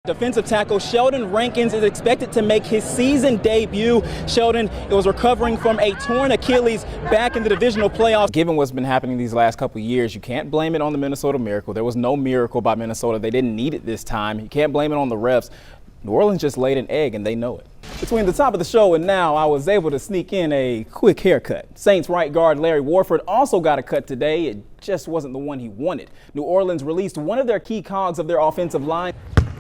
Defensive tackle Sheldon Rankins is expected to make his season debut. Sheldon was recovering from a torn Achilles back in the divisional playoffs. Given what's been happening these last couple of years, you can't blame it on the Minnesota Miracle. There was no miracle by Minnesota. They didn't need it this time. You can't blame it on the refs. New Orleans just laid an egg, and they know it. Between the top of the show and now, I was able to sneak in a quick haircut. Saints right guard Larry Warford also got a cut today. It just wasn't the one he wanted. New Orleans released one of their key cogs of their offensive line.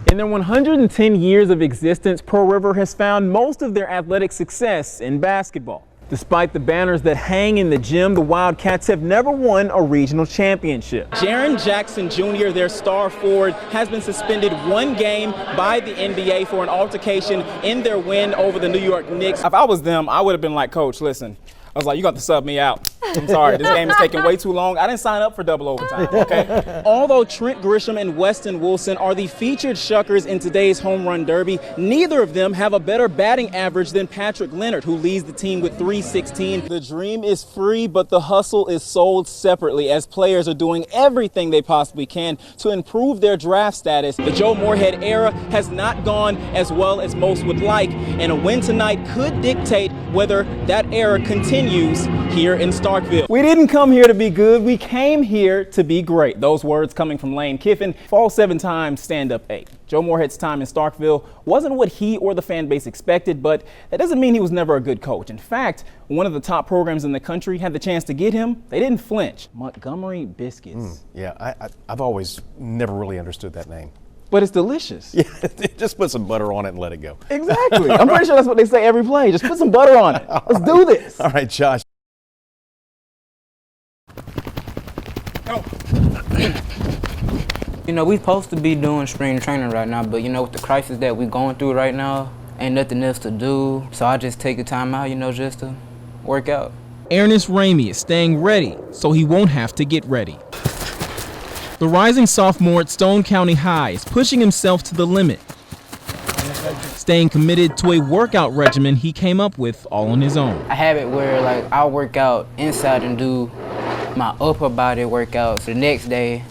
In their 110 years of existence, Pearl River has found most of their athletic success in basketball. Despite the banners that hang in the gym, the Wildcats have never won a regional championship. Jaren Jackson Jr., their star forward, has been suspended one game by the NBA for an altercation in their win over the New York Knicks. If I was them, I would have been like, Coach, listen, I was like, you got to sub me out. I'm sorry, this game is taking way too long. I didn't sign up for double overtime, okay? Although Trent Grisham and Weston Wilson are the featured Shuckers in today's home run derby, neither of them have a better batting average than Patrick Leonard, who leads the team with .316. The dream is free, but the hustle is sold separately as players are doing everything they possibly can to improve their draft status. The Joe Moorhead era has not gone as well as most would like, and a win tonight could dictate whether that era continues here in Starkville. We didn't come here to be good, we came here to be great. Those words coming from Lane Kiffin. Fall 7 times, stand up 8. Joe Moorhead's time in Starkville wasn't what he or the fan base expected, but that doesn't mean he was never a good coach. In fact, one of the top programs in the country had the chance to get him. They didn't flinch. Montgomery Biscuits. Yeah, I've always never really understood that name. But it's delicious. Yeah, just put some butter on it and let it go. Exactly. I'm pretty sure that's what they say every play. Just put some butter on it. Let's do this. All right, Josh. You know, we supposed to be doing spring training right now, but you know, with the crisis that we're going through right now, ain't nothing else to do. So I just take the time out, you know, just to work out. Ernest Ramey is staying ready so he won't have to get ready. The rising sophomore at Stone County High is pushing himself to the limit, staying committed to a workout regimen he came up with all on his own. I have it where like I'll work out inside and do my upper body workouts. The next day,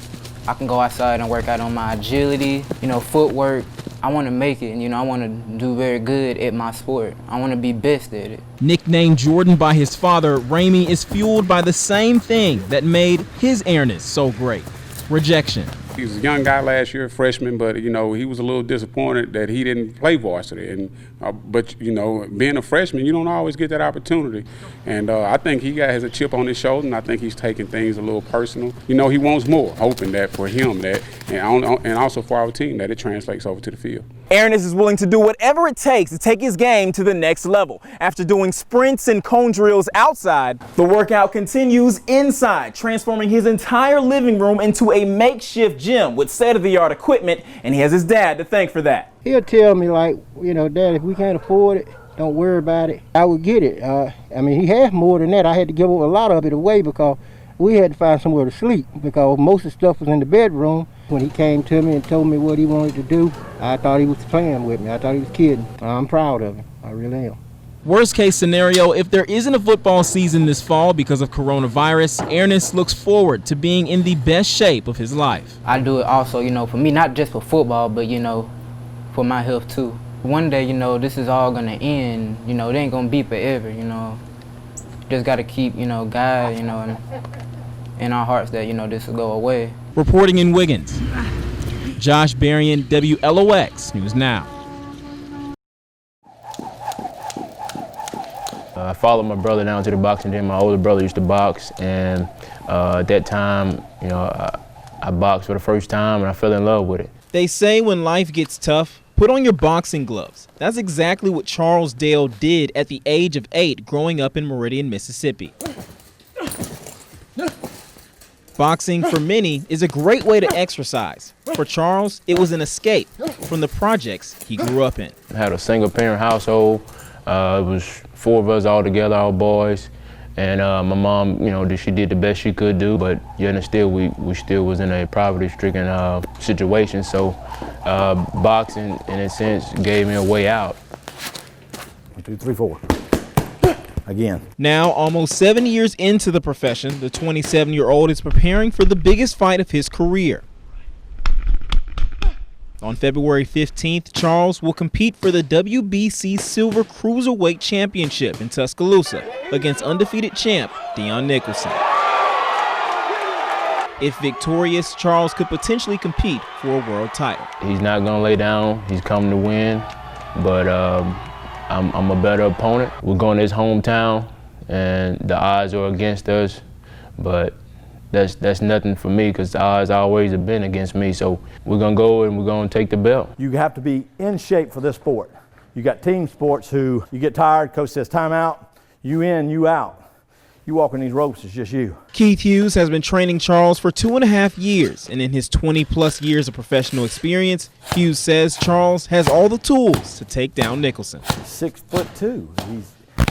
I can go outside and work out on my agility, you know, footwork. I want to make it, and you know, I want to do very good at my sport. I want to be best at it. Nicknamed Jordan by his father, Ramey is fueled by the same thing that made his Ernest so great: rejection. He was a young guy last year, freshman, but you know, he was a little disappointed that he didn't play varsity. And but you know, being a freshman, you don't always get that opportunity. And I think he has a chip on his shoulder, and I think he's taking things a little personal. You know, he wants more, hoping that for him that, and also for our team, that it translates over to the field. Ernest is willing to do whatever it takes to take his game to the next level. After doing sprints and cone drills outside, the workout continues inside, transforming his entire living room into a makeshift gym with state-of-the-art equipment, and he has his dad to thank for that. He'll tell me like, you know, Dad, if we can't afford it, don't worry about it. I would get it. I mean, he has more than that. I had to give a lot of it away because we had to find somewhere to sleep because most of the stuff was in the bedroom. When he came to me and told me what he wanted to do, I thought he was playing with me. I thought he was kidding. I'm proud of him. I really am. Worst case scenario, if there isn't a football season this fall because of coronavirus, Ernest looks forward to being in the best shape of his life. I do it also, you know, for me, not just for football, but you know, for my health too. One day, you know, this is all gonna end. You know, it ain't gonna be forever. You know, just gotta keep, you know, God, you know, in our hearts that, you know, this will go away. Reporting in Wiggins, Josh Berrian, WLOX News Now. I followed my brother down to the boxing gym. My older brother used to box, and at that time, you know, I boxed for the first time, and I fell in love with it. They say when life gets tough, put on your boxing gloves. That's exactly what Charles Dale did at the age of 8, growing up in Meridian, Mississippi. Boxing, for many, is a great way to exercise. For Charles, it was an escape from the projects he grew up in. I had a single-parent household. It was 4 of us all together, all boys. And my mom, you know, she did the best she could do, but yet and still, we still was in a poverty-stricken situation. So boxing, in a sense, gave me a way out. 1, 2, 3, 4. Again. Now, almost 7 years into the profession, the 27-year-old is preparing for the biggest fight of his career. On February 15th, Charles will compete for the WBC Silver Cruiserweight Championship in Tuscaloosa against undefeated champ Dion Nicholson. If victorious, Charles could potentially compete for a world title. He's not going to lay down. He's coming to win, but I'm a better opponent. We're going to his hometown, and the odds are against us, but that's nothing for me because the odds always have been against me. So we're going to go and we're going to take the belt. You have to be in shape for this sport. You got team sports who you get tired, coach says timeout, you in, you out. You walking these ropes, it's just you. Keith Hughes has been training Charles for 2.5 years, and in his 20-plus years of professional experience, Hughes says Charles has all the tools to take down Nicholson. 6'2".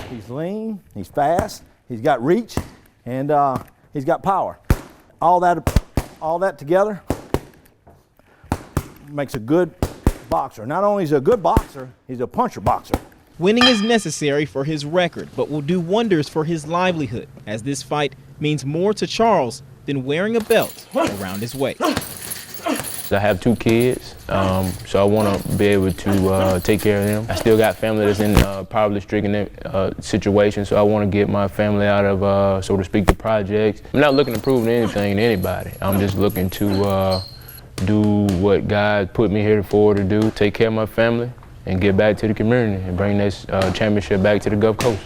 He's lean, he's fast, he's got reach, and he's got power. All that together makes a good boxer. Not only is he a good boxer, he's a puncher boxer. Winning is necessary for his record, but will do wonders for his livelihood, as this fight means more to Charles than wearing a belt around his waist. I have 2 kids, so I want to be able to take care of them. I still got family that's in poverty-stricken situations, so I want to get my family out of, so to speak, the projects. I'm not looking to prove anything to anybody. I'm just looking to do what God put me here for to do, take care of my family, and get back to the community and bring this championship back to the Gulf Coast.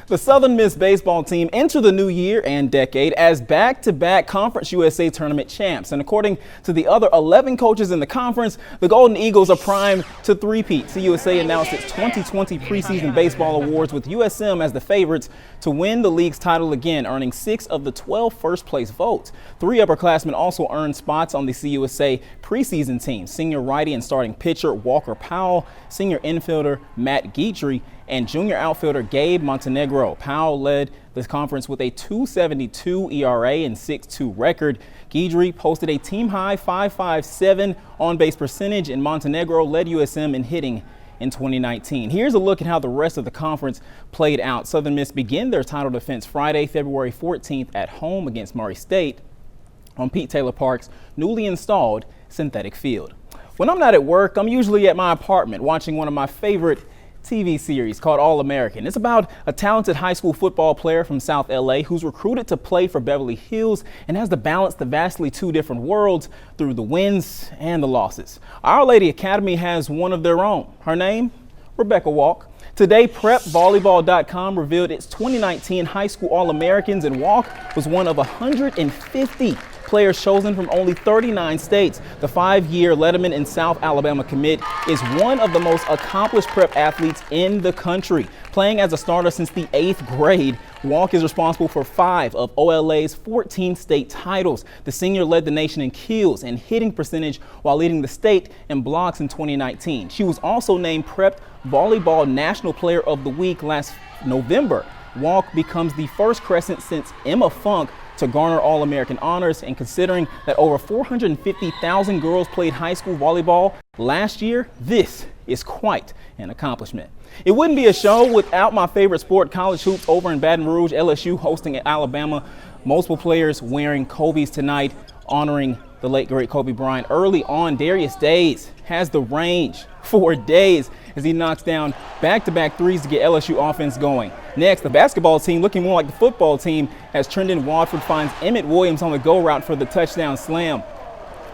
The Southern Miss baseball team enter the new year and decade as back-to-back Conference USA tournament champs. And according to the other 11 coaches in the conference, the Golden Eagles are primed to three-peat. CUSA announced its 2020 preseason baseball awards with USM as the favorites to win the league's title again, earning 6 of the 12 first-place votes. 3 upperclassmen also earned spots on the CUSA preseason team: senior righty and starting pitcher Walker Powell, senior infielder Matt Guidry, and junior outfielder Gabe Montenegro. Powell led this conference with a 2.72 ERA and 6.2 record. Guidry posted a team-high .557 on-base percentage, and Montenegro led USM in hitting in 2019. Here's a look at how the rest of the conference played out. Southern Miss began their title defense Friday, February 14th at home against Murray State on Pete Taylor Park's newly installed synthetic field. When I'm not at work, I'm usually at my apartment watching one of my favorite TV series called All-American. It's about a talented high school football player from South LA who's recruited to play for Beverly Hills and has to balance the vastly 2 different worlds through the wins and the losses. Our Lady Academy has one of their own. Her name, Rebecca Walk. Today, PrepVolleyball.com revealed its 2019 high school All-Americans, and Walk was one of 150 players chosen from only 39 states. The 5-year Letterman in South Alabama commit is one of the most accomplished prep athletes in the country. Playing as a starter since the 8th grade, Walk is responsible for 5 of OLA's 14 state titles. The senior led the nation in kills and hitting percentage while leading the state in blocks in 2019. She was also named Prep Volleyball National Player of the Week last November. Walk becomes the first Crescent since Emma Funk to garner All-American honors, and considering that over 450,000 girls played high school volleyball last year, this is quite an accomplishment. It wouldn't be a show without my favorite sport, college hoops, over in Baton Rouge. LSU hosting at Alabama. Multiple players wearing Kobe's tonight, honoring the late great Kobe Bryant. Early on, Darius Days has the range for days as he knocks down back-to-back threes to get LSU offense going. Next, the basketball team, looking more like the football team, as Trendon Watford finds Emmett Williams on the go route for the touchdown slam.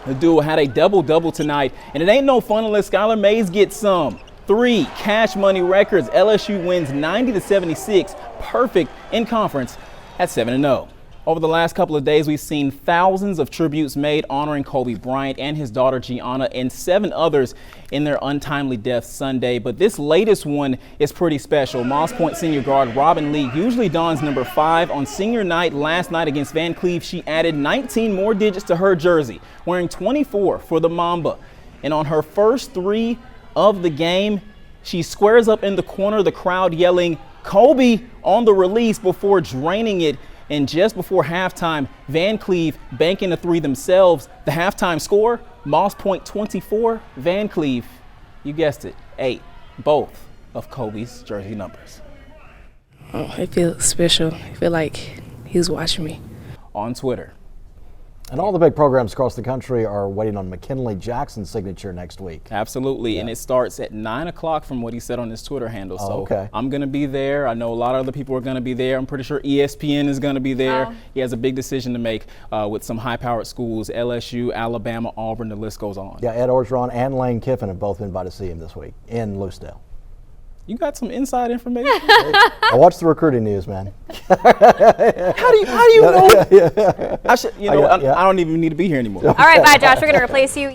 The duo had a double-double tonight, and it ain't no fun unless Skylar Mays gets some. 3 cash money records. LSU wins 90-76, perfect in conference at 7-0. Over the last couple of days, we've seen thousands of tributes made honoring Kobe Bryant and his daughter Gianna, and 7 others in their untimely deaths Sunday. But this latest one is pretty special. Moss Point senior guard Robin Lee usually dons number 5. On senior night last night against Van Cleve, she added 19 more digits to her jersey, wearing 24 for the Mamba. And on her first 3 of the game, she squares up in the corner, the crowd yelling Kobe on the release before draining it. And just before halftime, Van Cleve banking a 3 themselves. The halftime score, Moss Point 24, Van Cleve, you guessed it, 8, both of Kobe's jersey numbers. Oh, it feels special. I feel like he was watching me. On Twitter, And all the big programs across the country are waiting on McKinley Jackson's signature next week. Absolutely, and it starts at 9 o'clock from what he said on his Twitter handle. So okay. I'm going to be there. I know a lot of other people are going to be there. I'm pretty sure ESPN is going to be there. He has a big decision to make with some high-powered schools, LSU, Alabama, Auburn, the list goes on. Yeah, Ed Orgeron and Lane Kiffin have both been invited to see him this week in Lucedale. You got some inside information? I watch the recruiting news, man. How do you know? I should, I don't even need to be here anymore. All right, bye, Josh. We're going to replace you.